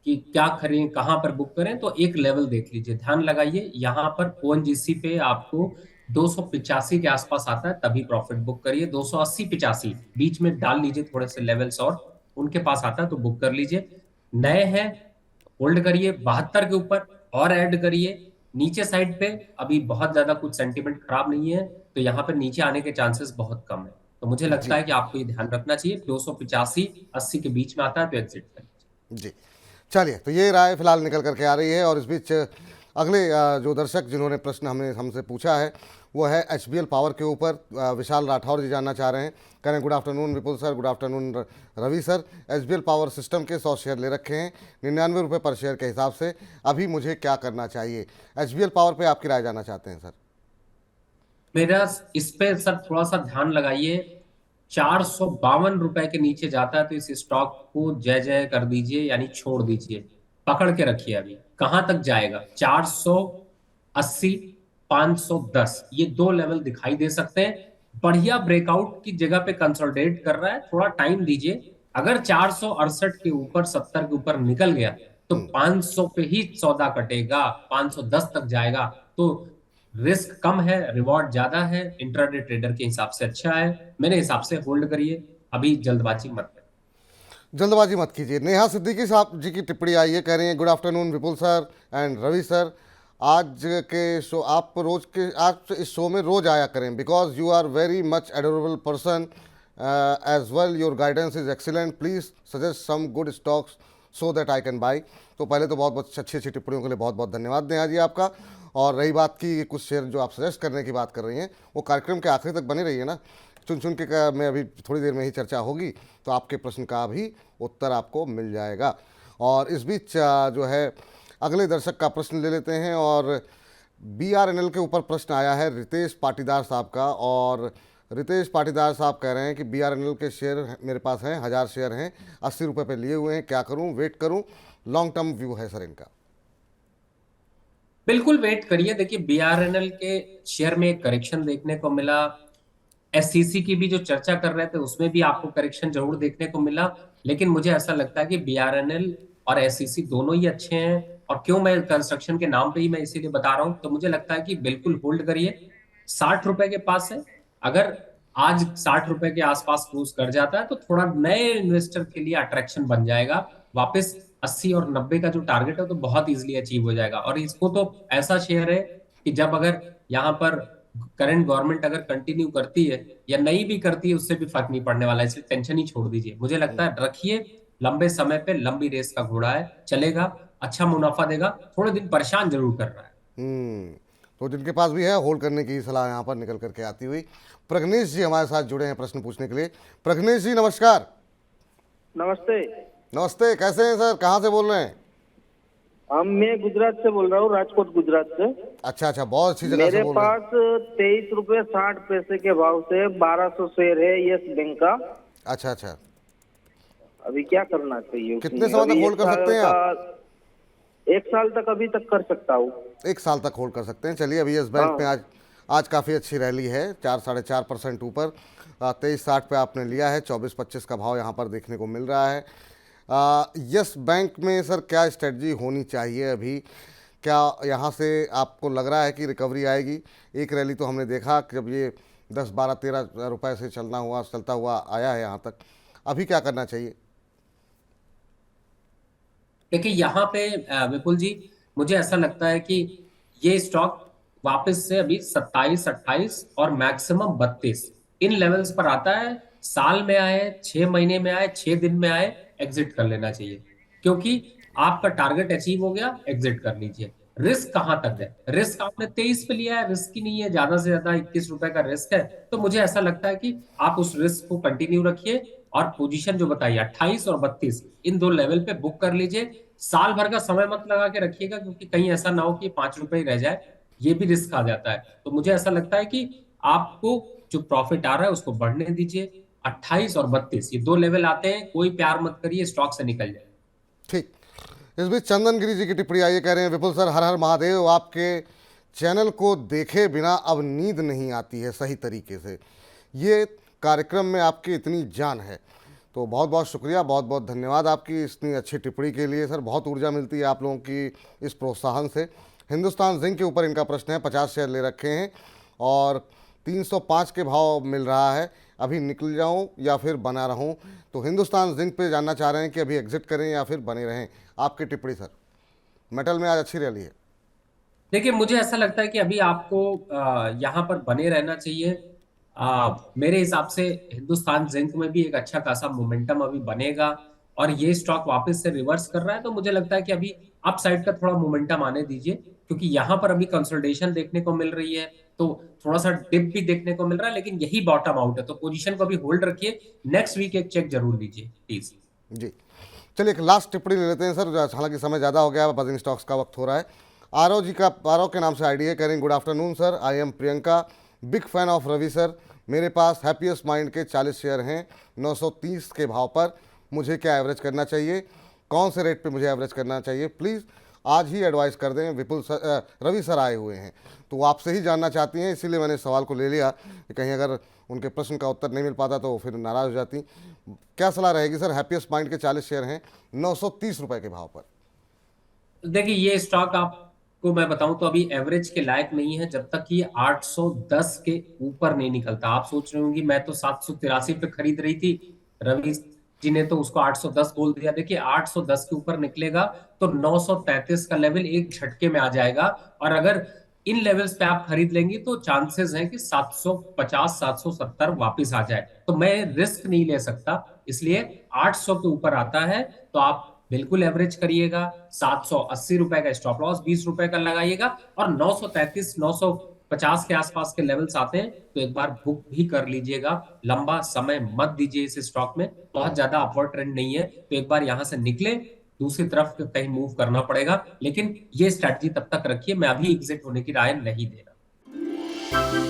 कि क्या करें, कहां पर बुक करें। तो एक लेवल देख लीजिए, ध्यान लगाइए, यहां पर ओएनजीसी पे आपको 285 के आसपास आता है, तभी प्रॉफिट बुक करिए। 280-85 बीच में डाल लीजिए थोड़े से लेवल्स, और उनके पास आता है तो बुक कर लीजिए। नए हैं होल्ड करिए। 72 के ऊपर और ऐड करिए। नीचे साइड पे अभी बहुत ज्यादा कुछ सेंटीमेंट खराब नहीं है, तो यहाँ पे नीचे आने के चांसेस बहुत कम है। तो मुझे लगता जी है कि आपको ये ध्यान रखना चाहिए, 285-80 के बीच में आता है तो एग्जिट करिए। जी, चलिए तो ये राय फिलहाल निकल करके आ रही है। और इस बीच अगले जो दर्शक जिन्होंने प्रश्न हमसे पूछा है वो है एचबीएल पावर के ऊपर। विशाल राठौर जी जानना चाह रहे हैं। कह रहे हैं good afternoon Vipul sir, good afternoon Ravi sir. HBL power system के 100 शेयर ले रखे हैं 99 रुपये पर शेयर के हिसाब से। अभी मुझे क्या करना चाहिए? एचबीएल पावर पे आपकी राय जानना चाहते हैं सर। मेरा इस पे सर थोड़ा सा ध्यान लगाइए। 452 रुपए के नीचे जाता है तो इस स्टॉक को जय जय कर दीजिए, यानी छोड़ दीजिए, पकड़ के रखिए। अभी कहां तक जाएगा? 480, 510, ये दो लेवल दिखाई दे सकते हैं। बढ़िया ब्रेकआउट की जगह पे कंसोलिडेट कर रहा है, थोड़ा टाइम दीजिए। अगर 468 के ऊपर, 70 के ऊपर निकल गया तो 500 पे ही सौदा कटेगा, 510 तक जाएगा तो रिस्क कम है, रिवॉर्ड ज्यादा है, इंट्राडे ट्रेडर के हिसाब से अच्छा है। मेरे हिसाब से होल्ड करिए, अभी जल्दबाजी मत करिए। जल्दबाजी मत कीजिए। नेहा सिद्दीकी साहब जी की टिप्पणी आई है, कह रही हैं good afternoon Vipul sir and Ravi sir. आज के शो आप आज इस शो में रोज आया करें because you are very much adorable person as well. Your guidance is excellent. Please suggest some good stocks so that I can buy. तो पहले तो बहुत बहुत अच्छी अच्छी टिप्पणियों के लिए बहुत बहुत धन्यवाद नेहा जी आपका। और रही बात की कुछ शेयर जो आप सजेस्ट करने की बात कर रही हैं, वो कार्यक्रम के आखिरी तक बनी रही है ना। चुन चुन के मैं अभी थोड़ी देर में ही चर्चा होगी तो आपके प्रश्न का भी उत्तर आपको मिल जाएगा। और इस बीच जो है अगले दर्शक का प्रश्न ले लेते हैं। और बीआरएनएल के ऊपर प्रश्न आया है रितेश पाटीदार साहब का। और रितेश पाटीदार साहब कह रहे हैं कि बीआरएनएल के शेयर मेरे पास हैं, 1000 शेयर हैं, 80 रुपये पे लिए हुए हैं, क्या करूं, वेट करूं? लॉन्ग टर्म व्यू है सर इनका। बिल्कुल वेट करिए। देखिए बीआरएनएल के शेयर में एक करेक्शन देखने को मिला। एससीसी की भी जो चर्चा कर रहे थे उसमें भी आपको करेक्शन जरूर देखने को मिला। लेकिन मुझे ऐसा लगता है कि बीआरएनएल और एससीसी दोनों ही अच्छे हैं। और क्यों मैं कंस्ट्रक्शन के नाम पे ही मैं इसीलिए बता रहा हूं, तो मुझे लगता है कि बिल्कुल होल्ड करिए। 60 रुपए के पास है, अगर आज 60 रुपए के आसपास क्रूज कर जाता है तो थोड़ा नए इन्वेस्टर के लिए अट्रैक्शन बन जाएगा। वापस 80 और 90 का जो टारगेट है तो बहुत इजीली अचीव हो जाएगा। और इसको तो ऐसा शेयर है कि जब अगर यहाँ पर करंट गवर्नमेंट अगर कंटिन्यू करती है या नहीं भी करती है उससे भी फर्क नहीं पड़ने वाला है, इसलिए टेंशन ही छोड़ दीजिए। मुझे लगता है रखिए, लंबे समय पे लंबी रेस का घोड़ा है, चलेगा, अच्छा मुनाफा देगा। थोड़े दिन परेशान जरूर कर रहा है। तो जिनके पास भी है होल्ड करने की सलाह यहाँ पर निकल करके आती हुई। प्रग्नेश जी हमारे साथ जुड़े हैं प्रश्न पूछने के लिए। प्रग्नेश जी नमस्कार। नमस्ते। नमस्ते, कैसे हैं सर, कहाँ से बोल रहे हैं? मैं गुजरात से बोल रहा हूँ, राजकोट गुजरात से। अच्छा अच्छा, बहुत अच्छी जगह से मेरे बोल रहे हैं। पास 23 रुपए 60 पैसे के भाव से 1200 शेयर है यस बैंक का। अच्छा अच्छा, अभी क्या करना चाहिए? कितने समय तक होल्ड कर सकते हैं आप? 1 साल तक अभी तक कर सकता हूँ। 1 साल तक होल्ड कर सकते हैं। चलिए अभी यस बैंक में आज आज काफ़ी अच्छी रैली है, 4-4.5% ऊपर 23.60 पे आपने लिया है, 24.25 का भाव यहाँ पर देखने को मिल रहा है। यस बैंक में सर क्या स्ट्रेटजी होनी चाहिए अभी? क्या यहाँ से आपको लग रहा है कि रिकवरी आएगी? एक रैली तो हमने देखा कि जब ये 10, 12, 13 रुपए से चलता हुआ आया है यहाँ तक, अभी क्या करना चाहिए? देखिए यहाँ पे विपुल जी, मुझे ऐसा लगता है कि ये स्टॉक वापस से अभी 27, 28 और मैक्सिमम 32 इन लेवल्स पर आता है। साल में आए, 6 महीने में आए, 6 दिन में आए, एग्जिट कर लेना चाहिए, क्योंकि आपका टारगेट अचीव हो गया, एग्जिट कर लीजिए। रिस्क कहां तक है? रिस्क आपने 23 पे लिया है, रिस्क ही नहीं है, ज्यादा से ज्यादा 21 रुपए का रिस्क है। तो मुझे ऐसा लगता है कि आप उस रिस्क को कंटिन्यू रखिए और पोजीशन जो बताइए 28 और 32 इन 2 लेवल पे बुक कर लीजिए। साल भर का समय मत लगा के रखिएगा, क्योंकि कहीं ऐसा ना हो कि 5 रुपए ही रह जाए, ये भी रिस्क आ जाता है। तो मुझे ऐसा लगता है कि आपको जो प्रॉफिट आ रहा है उसको बढ़ने दीजिए। 28 और 32 ये 2 लेवल आते हैं, कोई प्यार मत करिए, स्टॉक से निकल जाए। ठीक। इस बीच चंदन गिरी जी की टिप्पणी आई है, कह रहे हैं विपुल सर हर हर महादेव, आपके चैनल को देखे बिना अब नींद नहीं आती है सही तरीके से, ये कार्यक्रम में आपकी इतनी जान है। तो बहुत बहुत शुक्रिया, बहुत बहुत धन्यवाद आपकी इतनी अच्छी टिप्पणी के लिए सर। बहुत ऊर्जा मिलती है आप लोगों की इस प्रोत्साहन से। हिंदुस्तान जिंक के ऊपर इनका प्रश्न है, 50 शेयर ले रखे हैं और 305 के भाव मिल रहा है, अभी निकल जाऊं या फिर बना रहूं? तो हिंदुस्तान जिंक पे जानना चाह रहे हैं कि अभी एग्जिट करें या फिर बने रहें, आपकी टिप्पणी सर। मेटल में आज अच्छी रैली है। देखिए मुझे ऐसा लगता है कि अभी आपको यहाँ पर बने रहना चाहिए। मेरे हिसाब से हिंदुस्तान जिंक में भी एक अच्छा खासा मोमेंटम अभी बनेगा, और ये स्टॉक वापस से रिवर्स कर रहा है, तो मुझे लगता है कि अभी अप साइड का थोड़ा मोमेंटम आने दीजिए, क्योंकि यहाँ पर अभी कंसोलिडेशन देखने को मिल रही है, तो थोड़ा सा डिप भी देखने को मिल रहा है, लेकिन यही बॉटम आउट है, तो पोजीशन को अभी होल्ड रखिए। नेक्स्ट वीक एक चेक जरूर लीजिए प्लीज। जी चलिए एक लास्ट टिप्पणी ले लेते हैं सर, हालांकि समय ज़्यादा हो गया, बजिंग स्टॉक्स का वक्त हो रहा है। आरओ जी का, आरओ के नाम से आईडी है, कह रहे हैं good afternoon sir, I am Priyanka, big fan of Ravi sir. मेरे पास हैप्पीएस्ट माइंड के 40 शेयर हैं 930 के भाव पर, मुझे क्या एवरेज करना चाहिए? कौन से रेट पे मुझे एवरेज करना चाहिए? प्लीज़ आज ही एडवाइस कर दें, विपुल सर, रवि सर आए हुए हैं तो वो आपसे ही जानना चाहती हैं, इसीलिए मैंने सवाल को ले लिया कि कहीं अगर उनके प्रश्न का उत्तर नहीं मिल पाता तो फिर नाराज़ हो जाती। क्या सलाह रहेगी सर? हैप्पीएस्ट माइंड के 40 शेयर हैं 930 रुपए के भाव पर। देखिए ये स्टॉक आपको मैं बताऊं तो अभी एवरेज के लायक नहीं है, जब तक ये 810 के ऊपर नहीं निकलता। आप सोच रहे होंगे मैं तो 783 पे खरीद रही थी, रवि जी ने तो उसको 810 बोल दिया। देखिए 810 के ऊपर निकलेगा तो 933 का लेवल एक झटके में आ जाएगा, और अगर इन लेवल्स पे आप खरीद लेंगी तो चांसेस हैं कि 750, 770 वापस आ जाए। तो मैं रिस्क नहीं ले सकता, इसलिए 800 के ऊपर आता है तो आप बिल्कुल एवरेज करिएगा। 780 रुपए का स्टॉप लॉस 20 रुपए का लगाइएगा, और 933, 950 के आसपास के लेवल्स आते हैं तो एक बार बुक भी कर लीजिएगा। लंबा समय मत दीजिए इस स्टॉक में, बहुत ज्यादा अपवर्ड ट्रेंड नहीं है, तो एक बार यहां से निकले, दूसरी तरफ कहीं मूव करना पड़ेगा, लेकिन ये स्ट्रैटेजी तब तक रखिए। मैं अभी एग्जिट होने की राय नहीं दे रहा।